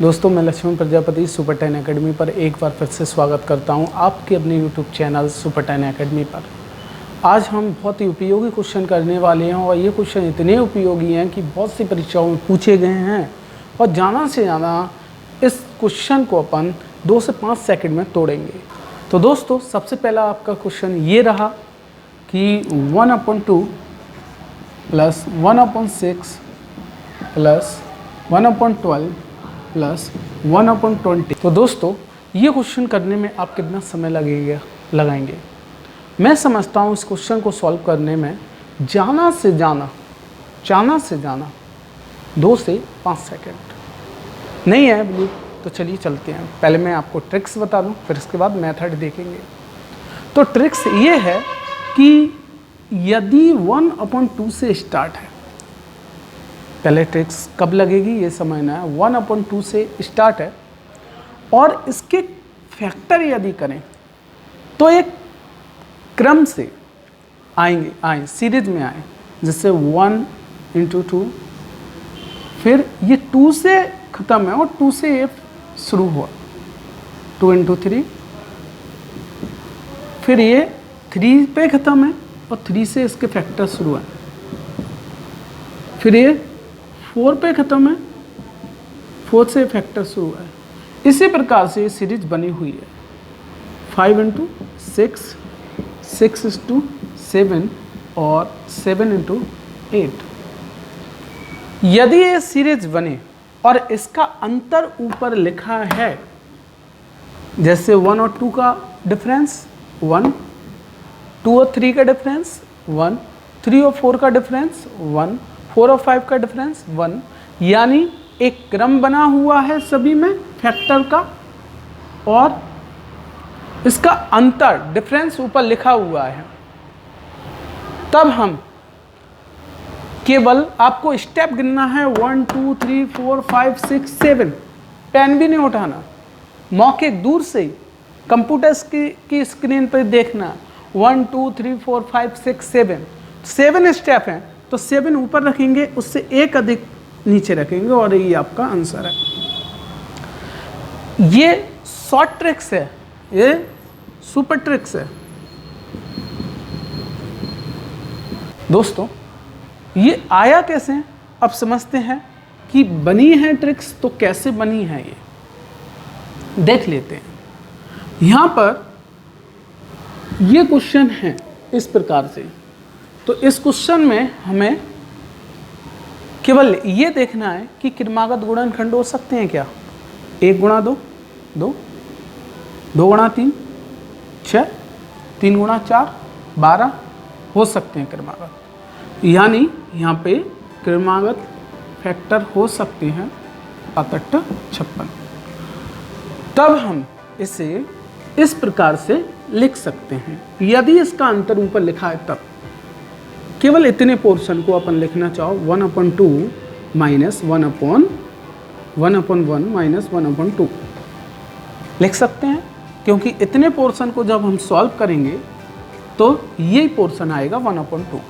दोस्तों, मैं Lakshman Prajapati super 10 academy पर एक बार फिर से स्वागत करता हूं आपके अपने यूट्यूब चैनल सुपर 10 एकेडमी पर। आज हम बहुत ही उपयोगी क्वेश्चन करने वाले हैं और ये क्वेश्चन इतने उपयोगी हैं कि बहुत सी परीक्षाओं में पूछे गए हैं और ज़्यादा से ज़्यादा इस क्वेश्चन को अपन 2 से 5 सेकंड में तोड़ेंगे। तो दोस्तों, सबसे पहला आपका क्वेश्चन ये रहा कि 1/2 प्लस 1/6 प्लस 1/12 प्लस 1/20। तो दोस्तों, ये क्वेश्चन करने में आप कितना समय लगाएंगे? मैं समझता हूँ इस क्वेश्चन को सॉल्व करने में ज़्यादा से ज़्यादा 2 से 5 सेकंड नहीं है बिल्कुल। तो चलिए चलते हैं। पहले मैं आपको ट्रिक्स बता दूं, फिर इसके बाद मेथड देखेंगे। तो ट्रिक्स ये है कि यदि 1/2 से स्टार्ट है, पहले ट्रिक्स कब लगेगी ये समझना है। 1/2 से स्टार्ट है और इसके फैक्टर यदि करें तो एक क्रम से आए सीरीज में आए, जिससे 1 × 2, फिर ये 2 से ख़त्म है और 2 से ये शुरू हुआ, 2 × 3, फिर ये 3 पे ख़त्म है और 3 से इसके फैक्टर शुरू है, फिर ये 4 पे ख़त्म है, 4 से फैक्टर शुरू है। इसी प्रकार से ये सीरीज बनी हुई है। 5 × 6, 6 × 7 और 7 × 8। यदि ये सीरीज बने और इसका अंतर ऊपर लिखा है, जैसे 1 और 2 का डिफरेंस 1, 2 और 3 का डिफरेंस 1, 3 और 4 का डिफरेंस 1, 4 और 5 का डिफरेंस 1, यानी एक क्रम बना हुआ है सभी में फैक्टर का और इसका अंतर डिफरेंस ऊपर लिखा हुआ है, तब हम केवल आपको स्टेप गिनना है 1 2 3 4 5 6 7। पेन भी नहीं उठाना, मौके दूर से कंप्यूटर की स्क्रीन पर देखना। 1 2 3 4 5 6 7 स्टेप हैं, तो 7 ऊपर रखेंगे, उससे एक अधिक नीचे रखेंगे और ये आपका आंसर है। ये शॉर्ट ट्रिक्स है, ये सुपर ट्रिक्स है। दोस्तों, ये आया कैसे, अब समझते हैं कि बनी है ट्रिक्स तो कैसे बनी है ये देख लेते हैं। यहाँ पर ये क्वेश्चन है इस प्रकार से। तो इस क्वेश्चन में हमें केवल ये देखना है कि क्रमागत गुणनखंड हो सकते हैं क्या। 1 × 2 2, 2 × 3 6, 3 × 4 12 हो सकते हैं क्रमागत, यानी यहाँ पे क्रमागत फैक्टर हो सकते हैं 7 8 56। तब हम इसे इस प्रकार से लिख सकते हैं। यदि इसका अंतर ऊपर लिखा है तब केवल इतने पोर्शन को अपन लिखना चाहो 1/2 माइनस 1/1 माइनस 1/2 लिख सकते हैं, क्योंकि इतने पोर्शन को जब हम सॉल्व करेंगे तो यही पोर्शन आएगा 1/2।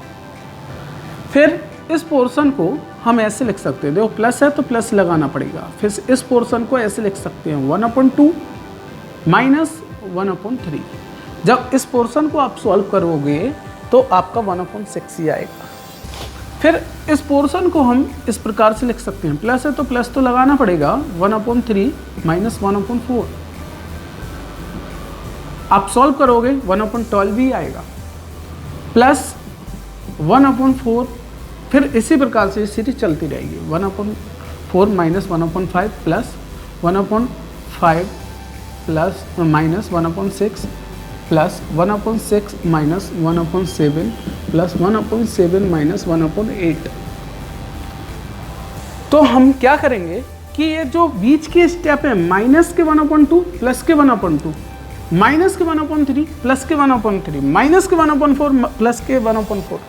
फिर इस पोर्शन को हम ऐसे लिख सकते हैं, देखो प्लस है तो प्लस लगाना पड़ेगा। फिर इस पोर्शन को ऐसे लिख सकते हैं 1/2 माइनस 1/3। जब इस पोर्शन को आप सॉल्व करोगे तो आपका 1/6 ही आएगा। फिर इस पोर्शन को हम इस प्रकार से लिख सकते हैं, प्लस है तो प्लस तो लगाना पड़ेगा, 1/3 माइनस 1/4। आप सॉल्व करोगे 1/12 भी आएगा, प्लस 1/4। फिर इसी प्रकार से सीरीज चलती रहेगी, 1/4 minus 1/5 plus 1/5 plus minus 1/6 plus 1/6 minus 1/7 plus 1/7 minus 1/8। तो हम क्या करेंगे कि ये जो बीच के स्टेप है, माइनस के 1/2 प्लस के 1/2, माइनस के 1/3 प्लस के 1/3, माइनस के 1/4 प्लस के 1/4,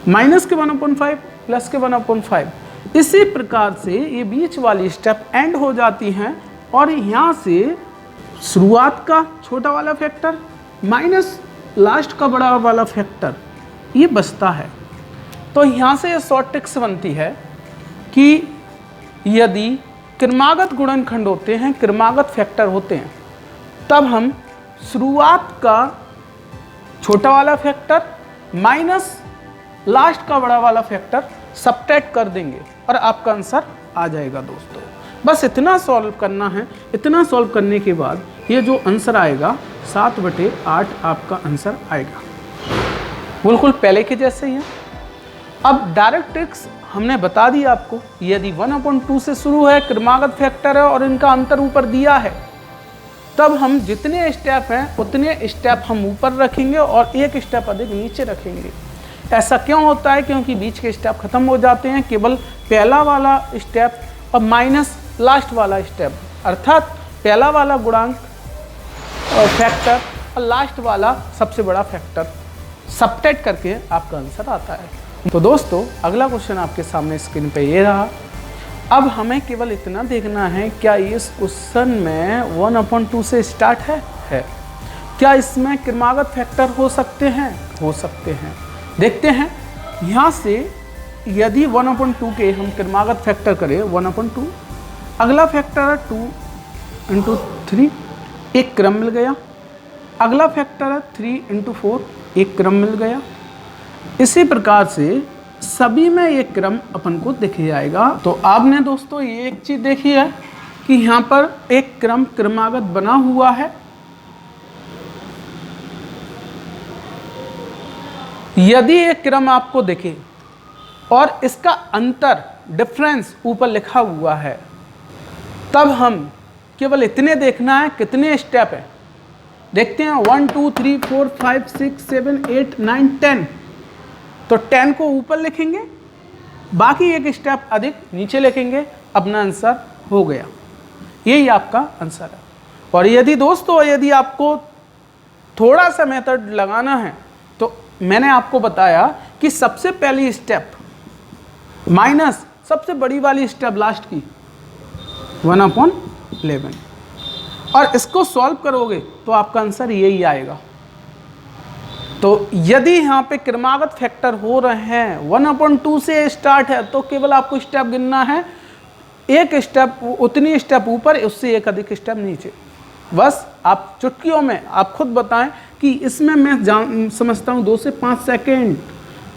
माइनस के 1/5 प्लस के 1/5, इसी प्रकार से ये बीच वाली स्टेप एंड हो जाती हैं और यहाँ से शुरुआत का छोटा वाला फैक्टर माइनस लास्ट का बड़ा वाला फैक्टर ये बचता है। तो यहाँ से ये शॉर्ट ट्रिक्स बनती है कि यदि क्रमागत गुणनखंड होते हैं, क्रमागत फैक्टर होते हैं, तब हम शुरुआत का छोटा वाला फैक्टर माइनस लास्ट का बड़ा वाला फैक्टर सब्ट्रैक्ट कर देंगे और आपका आंसर आ जाएगा दोस्तों। बस इतना सॉल्व करना है। इतना सॉल्व करने के बाद ये जो आंसर आएगा 7/8 आपका आंसर आएगा, बिल्कुल पहले के जैसे ही है। अब डायरेक्ट ट्रिक्स हमने बता दी आपको। यदि 1/2 से शुरू है, क्रमागत फैक्टर है और इनका अंतर ऊपर दिया है, तब हम जितने स्टेप हैं उतने स्टेप हम ऊपर रखेंगे और एक स्टेप अधिक नीचे रखेंगे। ऐसा क्यों होता है? क्योंकि बीच के स्टेप खत्म हो जाते हैं, केवल पहला वाला स्टेप और माइनस लास्ट वाला स्टेप, अर्थात पहला वाला गुणांक फैक्टर और लास्ट वाला सबसे बड़ा फैक्टर सब्ट्रैक्ट करके आपका आंसर आता है। तो दोस्तों अगला क्वेश्चन आपके सामने स्क्रीन पे ये रहा। अब हमें केवल इतना देखना है, क्या इस क्वेश्चन में 1/2 से स्टार्ट है? क्या इसमें क्रमागत फैक्टर हो सकते हैं? हो सकते हैं। देखते हैं यहाँ से, यदि 1/2 के हम क्रमागत फैक्टर करें 1/2, अगला फैक्टर है 2 × 3, एक क्रम मिल गया। अगला फैक्टर है 3 × 4, एक क्रम मिल गया। इसी प्रकार से सभी में एक क्रम अपन को दिख जाएगा। तो आपने दोस्तों ये एक चीज़ देखी है कि यहाँ पर एक क्रमागत बना हुआ है। यदि एक क्रम आपको दिखे और इसका अंतर डिफरेंस ऊपर लिखा हुआ है, तब हम केवल इतने देखना है कितने स्टेप है। देखते हैं 1 2 3 4 5 6 7 8 9 10। तो 10 को ऊपर लिखेंगे, बाकी एक स्टेप अधिक नीचे लिखेंगे, अपना आंसर हो गया। यही आपका आंसर है। और यदि दोस्तों यदि आपको थोड़ा सा मेथड लगाना है, तो मैंने आपको बताया कि सबसे पहली स्टेप माइनस सबसे बड़ी वाली स्टेप लास्ट की 1/11, और इसको सॉल्व करोगे तो आपका आंसर यही आएगा। तो यदि यहाँ पे क्रमागत फैक्टर हो रहे हैं, 1/2 से स्टार्ट है, तो केवल आपको स्टेप गिनना है, एक स्टेप उतनी स्टेप ऊपर, उससे एक अधिक स्टेप नीचे। बस आप चुटकियों में आप खुद बताएं कि इसमें मैं समझता हूँ 2 से 5 सेकेंड,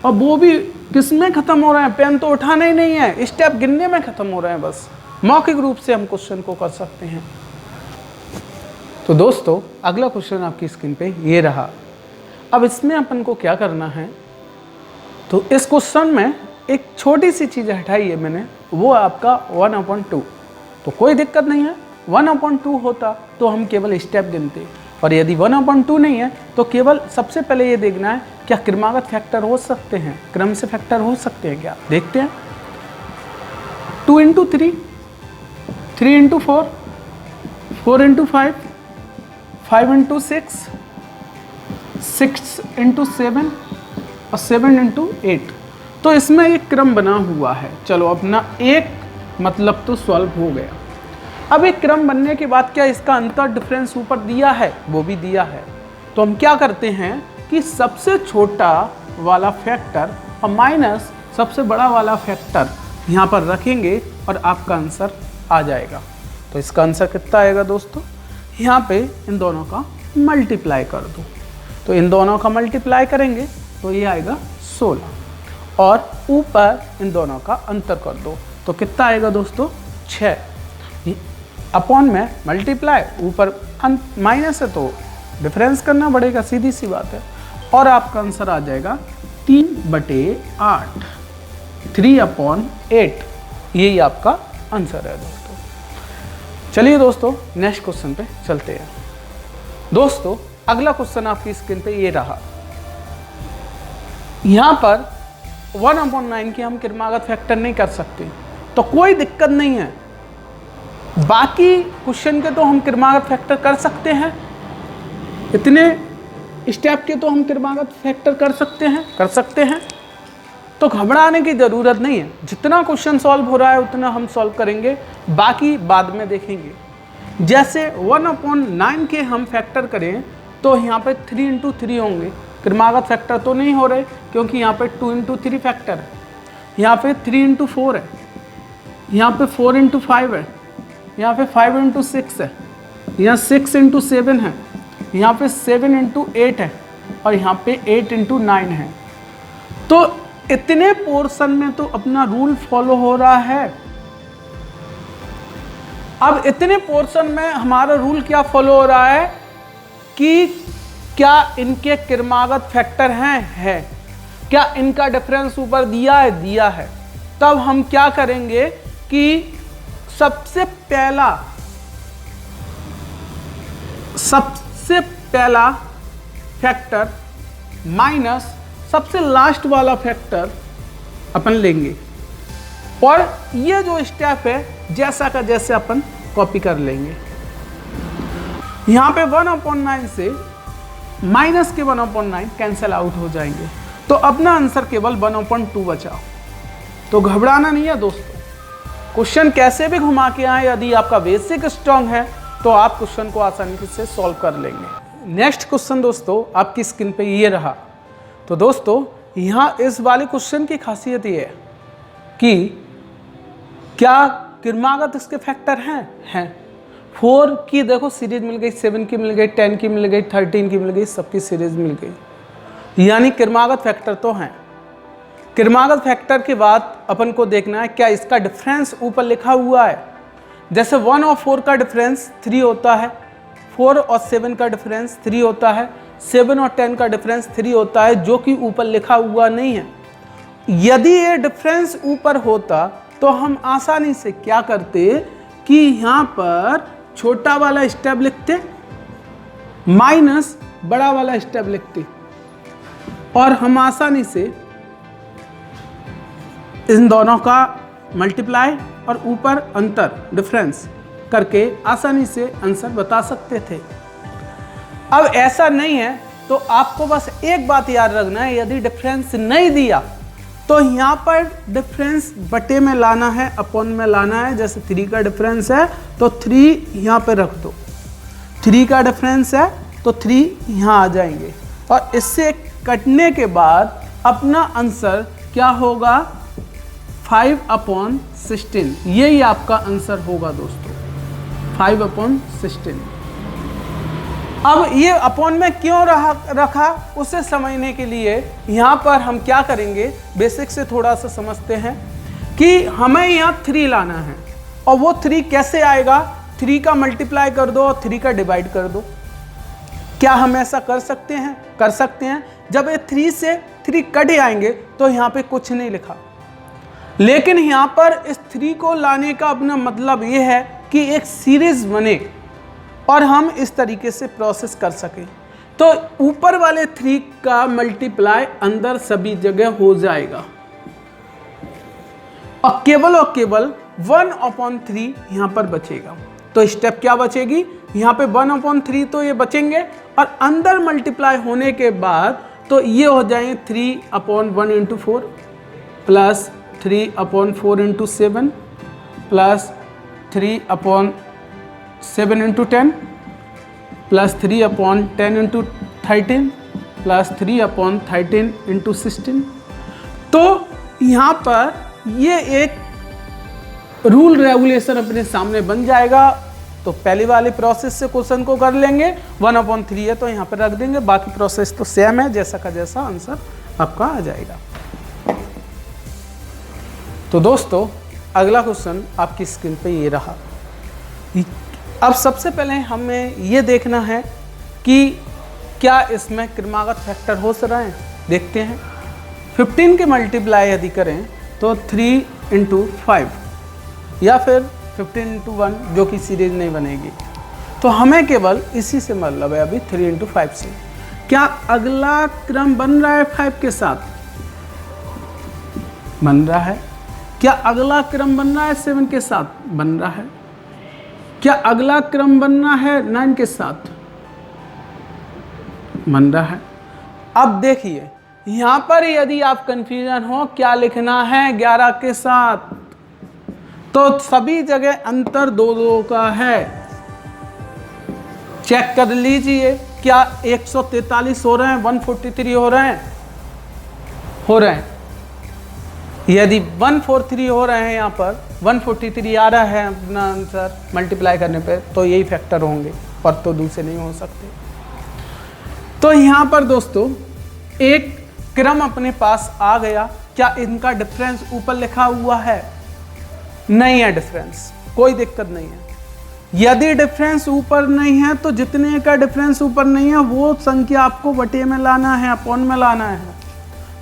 और वो भी किस में ख़त्म हो रहे हैं? पेन तो उठाना ही नहीं है, स्टेप गिनने में ख़त्म हो रहे हैं। बस मौखिक रूप से हम क्वेश्चन को कर सकते हैं। तो दोस्तों अगला क्वेश्चन आपकी स्क्रीन पे ये रहा। अब इसमें अपन को क्या करना है, तो इस क्वेश्चन में एक छोटी सी चीज़ हटाई है मैंने, वो आपका 1/2। तो कोई दिक्कत नहीं है, 1/2 होता तो हम केवल स्टेप गिनते, और यदि 1/2 नहीं है तो केवल सबसे पहले ये देखना है क्या क्रमागत फैक्टर हो सकते हैं, क्रम से फैक्टर हो सकते हैं क्या। देखते हैं 2 × 3, 3 × 4, 4 × 5, 5 × 6, 6 × 7 और 7 × 8। तो इसमें एक क्रम बना हुआ है। चलो अपना एक मतलब तो सॉल्व हो गया। अब एक क्रम बनने के बाद क्या इसका अंतर डिफरेंस ऊपर दिया है? वो भी दिया है। तो हम क्या करते हैं कि सबसे छोटा वाला फैक्टर और माइनस सबसे बड़ा वाला फैक्टर यहाँ पर रखेंगे और आपका आंसर आ जाएगा। तो इसका आंसर कितना आएगा दोस्तों? यहाँ पे इन दोनों का मल्टीप्लाई कर दो। तो इन दोनों का मल्टीप्लाई करेंगे तो ये आएगा 16, और ऊपर इन दोनों का अंतर कर दो तो कितना आएगा दोस्तों? 6। अपॉन में मल्टीप्लाई, ऊपर माइनस है तो डिफरेंस करना पड़ेगा, सीधी सी बात है। और आपका आंसर आ जाएगा 3/8, 3/8। यही आपका आंसर है दोस्तों। चलिए दोस्तों नेक्स्ट क्वेश्चन पे चलते हैं। दोस्तों अगला क्वेश्चन आपकी स्क्रीन पे ये रहा। यहाँ पर 1/9 की हम क्रमागत फैक्टर नहीं कर सकते, तो कोई दिक्कत नहीं है। बाकी क्वेश्चन के तो हम क्रमागत फैक्टर कर सकते हैं, इतने स्टेप के तो हम क्रमागत फैक्टर कर सकते हैं। तो घबराने की ज़रूरत नहीं है। जितना क्वेश्चन सॉल्व हो रहा है उतना हम सॉल्व करेंगे, बाकी बाद में देखेंगे। जैसे 1/9 के हम फैक्टर करें तो यहाँ पे 3 × 3 होंगे। क्रमागत फैक्टर तो नहीं हो रहे क्योंकि यहाँ पे 2 × 3 फैक्टर है, यहाँ पे 3 × 4 है, यहाँ पे 4 × 5 है, यहाँ पे 5 इंटू 6 है, यहाँ 6 इंटू 7 है, यहाँ पे 7 इंटू 8 है, और यहाँ पे 8 इंटू 9 है। तो इतने पोर्शन में तो अपना रूल फॉलो हो रहा है। अब इतने पोर्शन में हमारा रूल क्या फॉलो हो रहा है कि क्या इनके क्रमागत फैक्टर हैं, है, क्या इनका डिफरेंस ऊपर दिया है, दिया है। तब हम क्या करेंगे कि सबसे पहला फैक्टर माइनस सबसे लास्ट वाला फैक्टर अपन लेंगे, और ये जो स्टेप है जैसा का जैसे अपन कॉपी कर लेंगे। यहाँ पे 1/9 से माइनस के 1/9 कैंसिल आउट हो जाएंगे, तो अपना आंसर केवल 1/2 बचा। तो घबराना नहीं है दोस्तों, क्वेश्चन कैसे भी घुमा के आए, यदि आपका बेसिक स्ट्रांग है तो आप क्वेश्चन को आसानी से सॉल्व कर लेंगे। नेक्स्ट क्वेश्चन दोस्तों आपकी स्क्रीन पे ये रहा। तो दोस्तों यहाँ इस वाले क्वेश्चन की खासियत ये है कि क्या क्रमागत इसके फैक्टर हैं 4 की देखो सीरीज मिल गई, 7 की मिल गई, 10 की मिल गई, 13 की मिल गई, सबकी सीरीज मिल गई, यानी क्रमागत फैक्टर तो हैं। क्रमागत फैक्टर के बाद अपन को देखना है क्या इसका डिफरेंस ऊपर लिखा हुआ है। जैसे 1 और 4 का डिफरेंस 3 होता है, 4 और 7 का डिफरेंस 3 होता है, 7 और 10 का डिफरेंस 3 होता है, जो कि ऊपर लिखा हुआ नहीं है। यदि ये डिफरेंस ऊपर होता तो हम आसानी से क्या करते कि यहाँ पर छोटा वाला स्टेप लिखते माइनस बड़ा वाला स्टेप लिखते, और हम आसानी से इन दोनों का मल्टीप्लाई और ऊपर अंतर डिफरेंस करके आसानी से आंसर बता सकते थे। अब ऐसा नहीं है तो आपको बस एक बात याद रखना है, यदि डिफरेंस नहीं दिया तो यहाँ पर डिफरेंस बटे में लाना है, अपॉन में लाना है। जैसे 3 का डिफरेंस है तो 3 यहाँ पे रख दो, 3 का डिफरेंस है तो 3 यहाँ आ जाएंगे, और इससे कटने के बाद अपना आंसर क्या होगा 5/16। यही आपका आंसर होगा दोस्तों, 5/16। अब ये अपॉन में क्यों रखा उसे समझने के लिए यहाँ पर हम क्या करेंगे, बेसिक से थोड़ा सा समझते हैं कि हमें यहाँ 3 लाना है, और वो 3 कैसे आएगा, 3 का मल्टीप्लाई कर दो और 3 का डिवाइड कर दो। क्या हम ऐसा कर सकते हैं? कर सकते हैं। जब ये 3 से 3 कट आएंगे तो यहाँ पे कुछ नहीं लिखा, लेकिन यहाँ पर इस 3 को लाने का अपना मतलब ये है कि एक सीरीज बने और हम इस तरीके से प्रोसेस कर सकें। तो ऊपर वाले 3 का मल्टीप्लाई अंदर सभी जगह हो जाएगा, और केवल 1/3 यहाँ पर बचेगा। तो स्टेप क्या बचेगी, यहाँ पे 1/3 तो ये बचेंगे, और अंदर मल्टीप्लाई होने के बाद तो ये हो जाएंगे 3/1 × 4 प्लस 3/4 × 7 प्लस 3/7 × 10 प्लस 3/10 × 13 प्लस 3/13 × 16। तो यहाँ पर ये एक रूल रेगुलेशन अपने सामने बन जाएगा। तो पहली वाली प्रोसेस से क्वेश्चन को कर लेंगे, 1/3 है तो यहाँ पर रख देंगे, बाकी प्रोसेस तो सेम है, जैसा का जैसा आंसर आपका आ जाएगा। तो दोस्तों अगला क्वेश्चन आपकी स्क्रीन पे ये रहा। अब सबसे पहले हमें ये देखना है कि क्या इसमें क्रमागत फैक्टर हो रहे हैं, देखते हैं। 15 के मल्टीप्लाई यदि करें तो 3 × 5 या फिर 15 × 1, जो कि सीरीज नहीं बनेगी। तो हमें केवल इसी से मतलब है अभी 3 × 5 से। क्या अगला क्रम बन रहा है 5 के साथ? बन रहा है। क्या अगला क्रम बन रहा है 7 के साथ? बन रहा है। क्या अगला क्रम बनना है 9 के साथ? बन रहा है। अब देखिए यहाँ पर यदि आप कंफ्यूजन हो क्या लिखना है 11 के साथ, तो सभी जगह अंतर 2 का है। चेक कर लीजिए, क्या 143 हो रहे हैं, 143 हो रहे हैं, यदि 143 हो रहे हैं यहाँ पर 143 आ रहा है अपना आंसर मल्टीप्लाई करने पे, तो यही फैक्टर होंगे और तो दूसरे नहीं हो सकते। तो यहाँ पर दोस्तों एक क्रम अपने पास आ गया। क्या इनका डिफरेंस ऊपर लिखा हुआ है? नहीं है डिफरेंस, कोई दिक्कत नहीं है। यदि डिफरेंस ऊपर नहीं है तो जितने का डिफरेंस ऊपर नहीं है वो संख्या आपको बटे में लाना है, अपॉन में लाना है।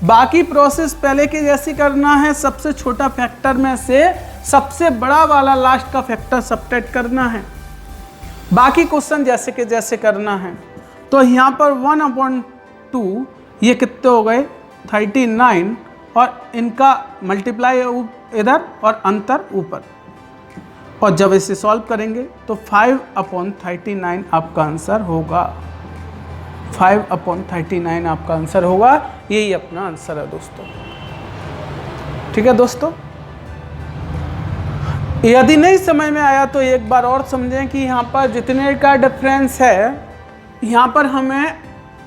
बाकी प्रोसेस पहले की जैसी करना है, सबसे छोटा फैक्टर में से सबसे बड़ा वाला लास्ट का फैक्टर सबट्रैक्ट करना है। बाकी क्वेश्चन जैसे के जैसे करना है। तो यहाँ पर 1/2 ये कितने हो गए 39 और इनका मल्टीप्लाई इधर और अंतर ऊपर। और जब इसे सॉल्व करेंगे तो 5/39 आपका आंसर होगा। 5/39 आपका आंसर होगा। यही अपना आंसर है दोस्तों। ठीक है दोस्तों, यदि नहीं समझ में आया तो एक बार और समझें कि यहाँ पर जितने का डिफरेंस है, यहाँ पर हमें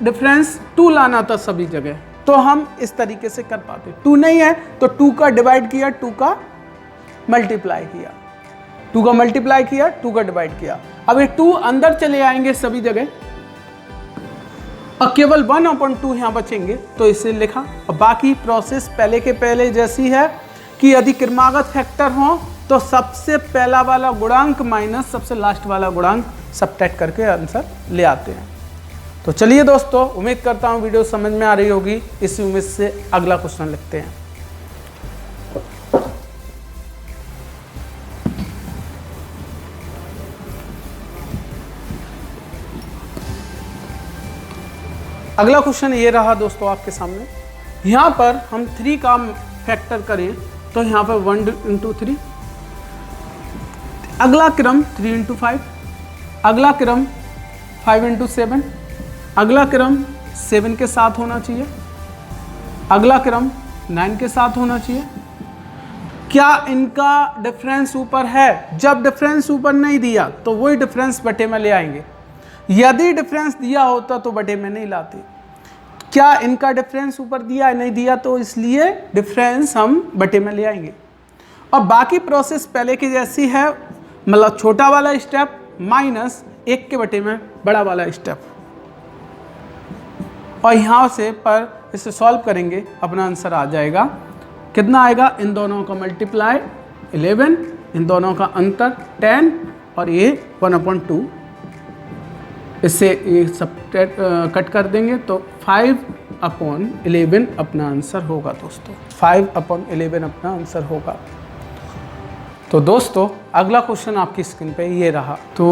डिफरेंस 2 लाना था सभी जगह, तो हम इस तरीके से कर पाते। 2 नहीं है तो 2 का डिवाइड किया, 2 का मल्टीप्लाई किया, 2 का मल्टीप्लाई किया, 2 का डिवाइड किया। अब ये 2 अंदर चले आएंगे सभी जगह और केवल 1/2 यहाँ बचेंगे, तो इसे लिखा। और बाकी प्रोसेस पहले के पहले जैसी है कि यदि क्रमागत फैक्टर हो तो सबसे पहला वाला गुणांक माइनस सबसे लास्ट वाला गुणांक सबट्रैक्ट करके आंसर ले आते हैं। तो चलिए दोस्तों, उम्मीद करता हूँ वीडियो समझ में आ रही होगी। इसी उम्मीद से अगला क्वेश्चन लिखते हैं। अगला क्वेश्चन ये रहा दोस्तों आपके सामने। यहाँ पर हम 3 का फैक्टर करें तो यहाँ पर 1 × 3, अगला क्रम 3 × 5, अगला क्रम 5 × 7, अगला क्रम 7 के साथ होना चाहिए, अगला क्रम 9 के साथ होना चाहिए। क्या इनका डिफरेंस ऊपर है? जब डिफरेंस ऊपर नहीं दिया तो वही डिफरेंस बटे में ले आएंगे। यदि डिफरेंस दिया होता तो बटे में नहीं लाते। क्या इनका डिफरेंस ऊपर दिया है? नहीं दिया, तो इसलिए डिफरेंस हम बटे में ले आएंगे। और बाकी प्रोसेस पहले की जैसी है, मतलब छोटा वाला स्टेप माइनस 1 के बटे में बड़ा वाला स्टेप। और यहाँ से पर इसे सॉल्व करेंगे, अपना आंसर आ जाएगा। कितना आएगा? इन दोनों का मल्टीप्लाई 11, इन दोनों का अंतर 10 और ये 1/2। इससे ये सब कट कर देंगे तो 5/11 अपना आंसर होगा दोस्तों। 5/11 अपना आंसर होगा। तो दोस्तों अगला क्वेश्चन आपकी स्क्रीन पे ये रहा। तो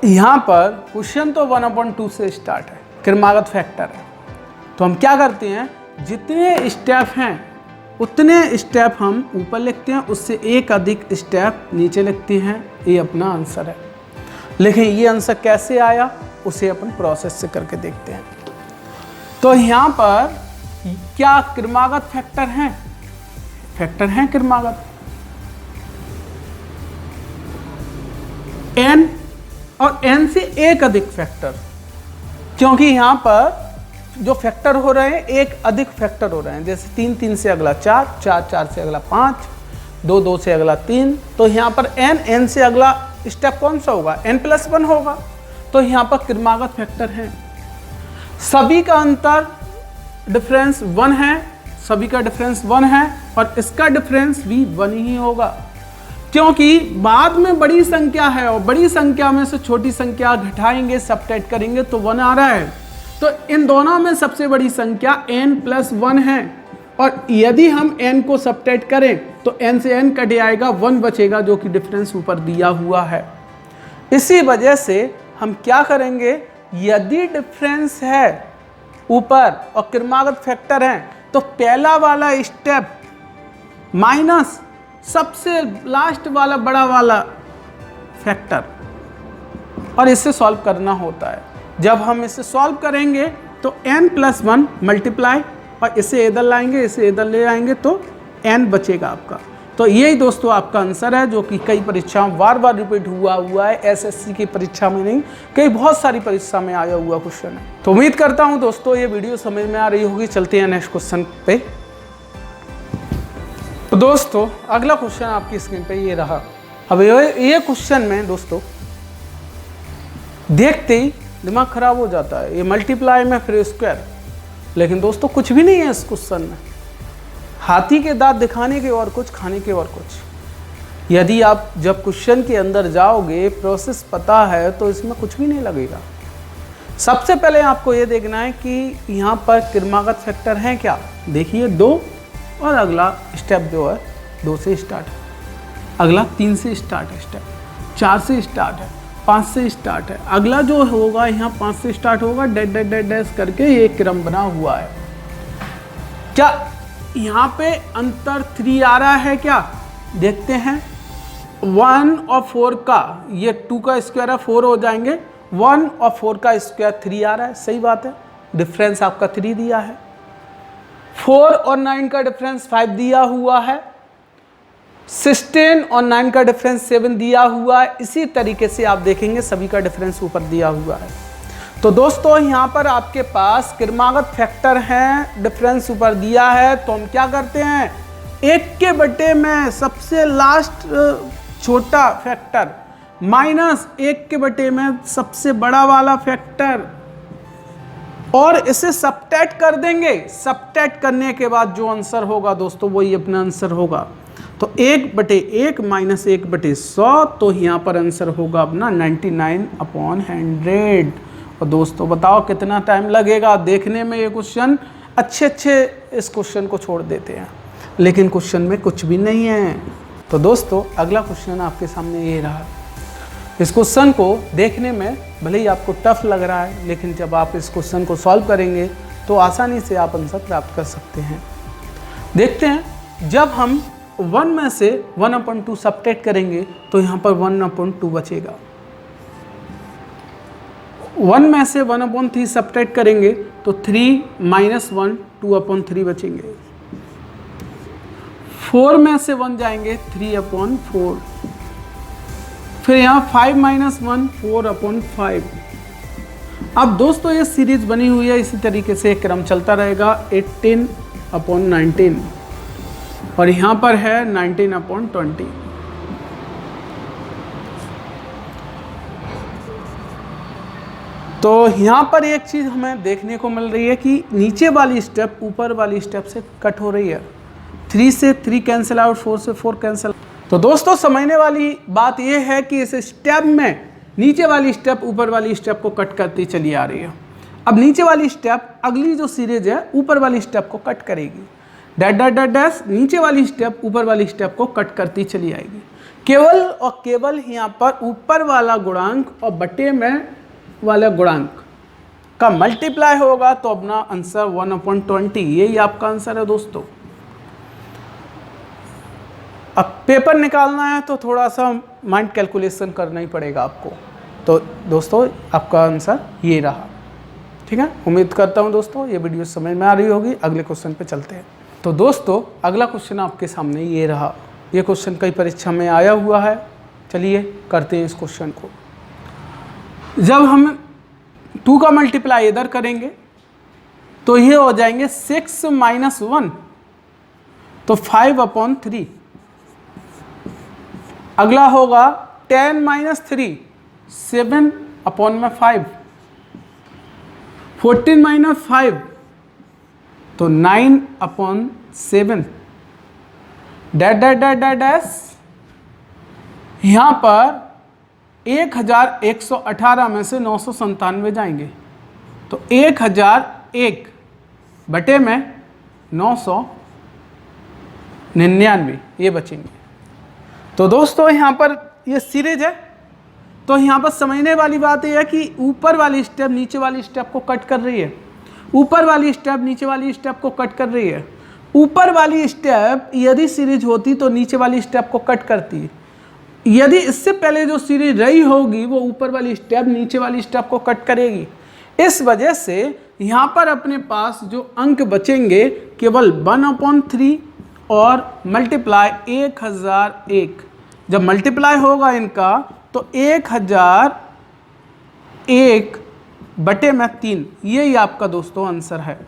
यहाँ पर क्वेश्चन तो 1/2 से स्टार्ट है, क्रमागत फैक्टर है। तो हम क्या करते हैं, जितने स्टेप हैं उतने स्टेप हम ऊपर लिखते हैं, उससे एक अधिक स्टेप नीचे लिखते हैं। ये अपना आंसर है। लेकिन ये आंसर कैसे आया उसे अपन प्रोसेस से करके देखते हैं। तो यहाँ पर क्या क्रमागत फैक्टर हैं? फैक्टर हैं क्रमागत n और n से एक अधिक फैक्टर, क्योंकि यहाँ पर जो फैक्टर हो रहे हैं एक अधिक फैक्टर हो रहे हैं। जैसे 3 3 से अगला 4, 4 4 से अगला 5, 2 2 से अगला 3। तो यहाँ पर n से अगला स्टेप कौन सा होगा? n+1 होगा। तो यहाँ पर क्रमागत फैक्टर है। सभी का अंतर डिफरेंस 1 है, सभी का डिफरेंस 1 है और इसका डिफरेंस भी 1 ही होगा, क्योंकि बाद में बड़ी संख्या है और बड़ी संख्या में से छोटी संख्या घटाएंगे, सबट्रैक्ट करेंगे तो 1 आ रहा है। तो इन दोनों में सबसे बड़ी संख्या n+1 है और यदि हम n को सबट्रैक्ट करें तो n से n कट आएगा, 1 बचेगा जो कि डिफरेंस ऊपर दिया हुआ है। इसी वजह से हम क्या करेंगे, यदि डिफरेंस है ऊपर और क्रमागत फैक्टर है तो पहला वाला स्टेप माइनस सबसे लास्ट वाला बड़ा वाला फैक्टर, और इससे सॉल्व करना होता है। जब हम इसे सॉल्व करेंगे तो n+1 मल्टीप्लाई और इसे इधर लाएंगे, इसे इधर ले आएंगे तो n बचेगा आपका। तो यही दोस्तों आपका आंसर है, जो कि कई परीक्षाओं बार बार रिपीट हुआ है। एसएससी की परीक्षा में नहीं, कई बहुत सारी परीक्षा में आया हुआ क्वेश्चन है। तो उम्मीद करता हूं दोस्तों ये वीडियो समझ में आ रही होगी। चलते हैं नेक्स्ट क्वेश्चन पे। तो दोस्तों अगला क्वेश्चन आपकी स्क्रीन पे ये रहा। अब ये क्वेश्चन में दोस्तों देखते ही दिमाग खराब हो जाता है। ये मल्टीप्लाई में फिर स्क्वायर, लेकिन दोस्तों कुछ भी नहीं है इस क्वेश्चन में। हाथी के दांत दिखाने के और कुछ, खाने के और कुछ। यदि आप जब क्वेश्चन के अंदर जाओगे, प्रोसेस पता है, तो इसमें कुछ भी नहीं लगेगा। सबसे पहले आपको ये देखना है कि यहाँ पर क्रमागत फैक्टर हैं क्या। देखिए 2 और अगला स्टेप जो है 2 से स्टार्ट है, अगला 3 से स्टार्ट है, स्टेप 4 से स्टार्ट है, 5 से स्टार्ट है, अगला जो होगा यहाँ 5 से स्टार्ट होगा, डैश डैश डैश डैश करके ये क्रम बना हुआ है। क्या यहाँ पे अंतर 3 आ रहा है क्या? देखते हैं। 1 और 4 का, ये 2 का स्क्वायर है, 4 हो जाएंगे। 1 और 4 का स्क्वायर 3 आ रहा है, सही बात है। डिफरेंस आपका 3 दिया है। 4 और 9 का डिफरेंस 5 दिया हुआ है। 16 और 9 का डिफरेंस 7 दिया हुआ है। इसी तरीके से आप देखेंगे सभी का डिफरेंस ऊपर दिया हुआ है। तो दोस्तों यहाँ पर आपके पास क्रमागत फैक्टर हैं, डिफरेंस ऊपर दिया है, तो हम क्या करते हैं, 1 के बटे में सबसे लास्ट छोटा फैक्टर माइनस 1 के बटे में सबसे बड़ा वाला फैक्टर, और इसे सबट्रैक्ट कर देंगे। सबट्रैक्ट करने के बाद जो आंसर होगा दोस्तों वही अपना आंसर होगा। तो 1/1 माइनस 1/100, तो यहाँ पर आंसर होगा अपना 99/100। और दोस्तों बताओ कितना टाइम लगेगा देखने में ये क्वेश्चन। अच्छे इस क्वेश्चन को छोड़ देते हैं, लेकिन क्वेश्चन में कुछ भी नहीं है। तो दोस्तों अगला क्वेश्चन आपके सामने ये रहा। इस क्वेश्चन को देखने में भले ही आपको टफ लग रहा है, लेकिन जब आप इस क्वेश्चन को सॉल्व करेंगे तो आसानी से आप आंसर प्राप्त कर सकते हैं। देखते हैं, जब हम 1 में से 1/2 सबट्रैक्ट करेंगे तो यहाँ पर 1/2 बचेगा। 1 में से 1/3 सबट्रैक्ट करेंगे तो 3 - 1 2/3 बचेंगे। 4 में से 1 जाएंगे 3/4। फिर यहाँ 5 - 1 4/5। अब दोस्तों ये सीरीज बनी हुई है, इसी तरीके से क्रम चलता रहेगा। 18/19 और यहाँ पर है 19/20। तो यहाँ पर एक चीज़ हमें देखने को मिल रही है कि नीचे वाली स्टेप ऊपर वाली स्टेप से कट हो रही है। 3 से 3 कैंसिल आउट, 4 से 4 कैंसिल। तो दोस्तों समझने वाली बात यह है कि इस स्टेप में नीचे वाली स्टेप ऊपर वाली स्टेप को कट करती चली आ रही है। अब नीचे वाली स्टेप अगली जो सीरीज है ऊपर वाली स्टेप को कट करेगी। डैश डैश डैश डैश, नीचे वाली स्टेप ऊपर वाली स्टेप को कट करती चली आएगी। केवल और केवल यहाँ पर ऊपर वाला गुणांक और बटे में वाला गुणांक का मल्टीप्लाई होगा तो अपना आंसर 1/20, यही आपका आंसर है दोस्तों। अब पेपर निकालना है तो थोड़ा सा माइंड कैलकुलेशन करना ही पड़ेगा आपको। तो दोस्तों आपका आंसर ये रहा। ठीक है, उम्मीद करता हूँ दोस्तों ये वीडियो समझ में आ रही होगी। अगले क्वेश्चन पे चलते हैं। तो दोस्तों अगला क्वेश्चन आपके सामने ये रहा। ये क्वेश्चन कई परीक्षा में आया हुआ है। चलिए करते हैं इस क्वेश्चन को। जब हम 2 का मल्टीप्लाई इधर करेंगे तो ये हो जाएंगे 6 - 1, तो 5/3। अगला होगा 10 - 3 7/5। 14 - 5 तो 9/7। Dash dash dash dash dash, यहाँ पर 1118 में से 997 जाएंगे तो 1001 बटे में 999 ये बचेंगे। तो दोस्तों यहाँ पर ये सीरीज है, तो यहाँ पर समझने वाली बात यह है कि ऊपर वाली स्टेप नीचे वाली स्टेप को कट कर रही है, ऊपर वाली स्टेप नीचे वाली स्टेप को कट कर रही है। ऊपर वाली स्टेप यदि सीरीज होती तो नीचे वाली स्टेप को कट करती। यदि इससे पहले जो सीरीज रही होगी वो ऊपर वाली स्टेप नीचे वाली स्टेप को कट करेगी। इस वजह से यहाँ पर अपने पास जो अंक बचेंगे केवल 1/3 और मल्टीप्लाई 1001। जब मल्टीप्लाई होगा इनका तो 1001 बटे में 3, यही आपका दोस्तों आंसर है।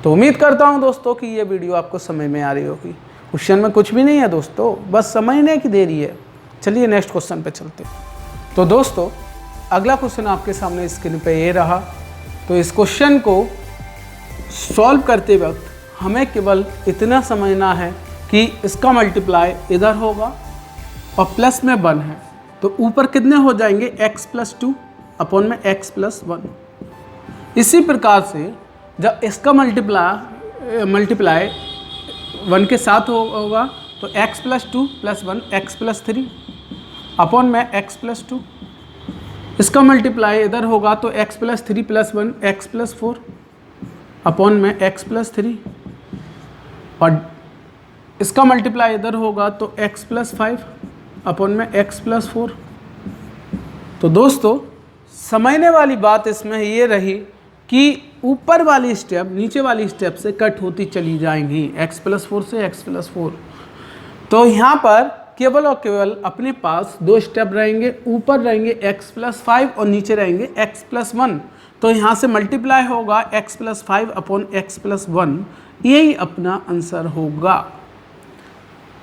तो उम्मीद करता हूँ दोस्तों कि ये वीडियो आपको समझ में आ रही होगी। क्वेश्चन में कुछ भी नहीं है दोस्तों, बस समझने की देरी है। चलिए नेक्स्ट क्वेश्चन पे चलते हैं। तो दोस्तों अगला क्वेश्चन आपके सामने स्क्रीन पे ये रहा। तो इस क्वेश्चन को सॉल्व करते वक्त हमें केवल इतना समझना है कि इसका मल्टीप्लाई इधर होगा और प्लस में 1 है, तो ऊपर कितने हो जाएंगे x+2 अपॉन में x+1। इसी प्रकार से जब इसका मल्टीप्लाई 1 के साथ होगा तो x+2 + 1 x+3 अपॉन में x+2। इसका मल्टीप्लाई इधर होगा तो x+3 + 1 x+4 अपॉन में x+3 और इसका मल्टीप्लाई इधर होगा तो x+5 अपॉन में x+4। तो दोस्तों समझने वाली बात इसमें ये रही कि ऊपर वाली स्टेप नीचे वाली स्टेप से कट होती चली जाएंगी, x+4 से x+4। तो यहाँ पर केवल और केवल अपने पास 2 स्टेप रहेंगे, ऊपर रहेंगे x+5 और नीचे रहेंगे x+1। तो यहाँ से मल्टीप्लाई होगा x+5 अपॉन x+1, यही अपना आंसर होगा।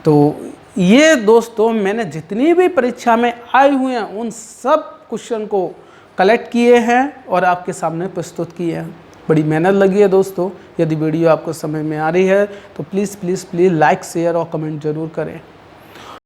तो ये दोस्तों मैंने जितनी भी परीक्षा में आए हुए हैं उन सब क्वेश्चन को कलेक्ट किए हैं और आपके सामने प्रस्तुत किए हैं। बड़ी मेहनत लगी है दोस्तों। यदि वीडियो आपको समझ में आ रही है तो प्लीज़ लाइक शेयर और कमेंट ज़रूर करें।